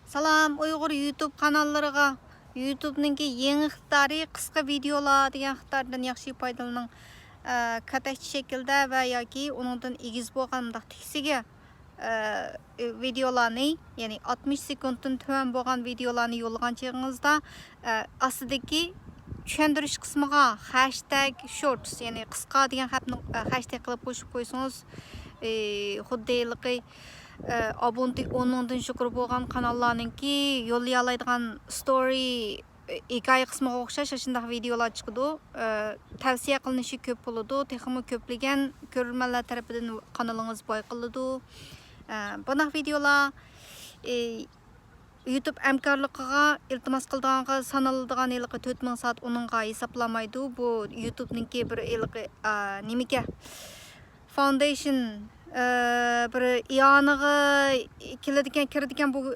Salam Uyghur YouTube kanallarıga YouTube'ningki yeni ixtidari qisqa videolar degan ixtidardan yaxshi foydalaning katakchi shaklda va yoki uningdan egiz bo'lgan mundaq tiksiga videolarni, ya'ni 60 sekunddan tuvan bo'lgan videolarni yo'llagan chog'ingizda ostidagi tushundirish qismiga hashtag shorts, ya'ni qisqa degan xatni hashtag qilib qo'shib qo'ysangiz, xuddi abonenti 10 shukur bo'lgan kanallarninki yo'llay oladigan story hikoya qismiga o'xshash shunday videolar chiqadi. Tavsiya qilinishi ko'p bo'ladi. Texmi ko'plagan ko'rmanlar tarafidan kanalingiz boy qiladi. Bunday videolar YouTube hamkorligiga iltimos qilganga sanaladigan 4000 soat uningga hisoblamaydi. Bu YouTube'ninki bir nimaga foundation bir iyoniga kiradigan bu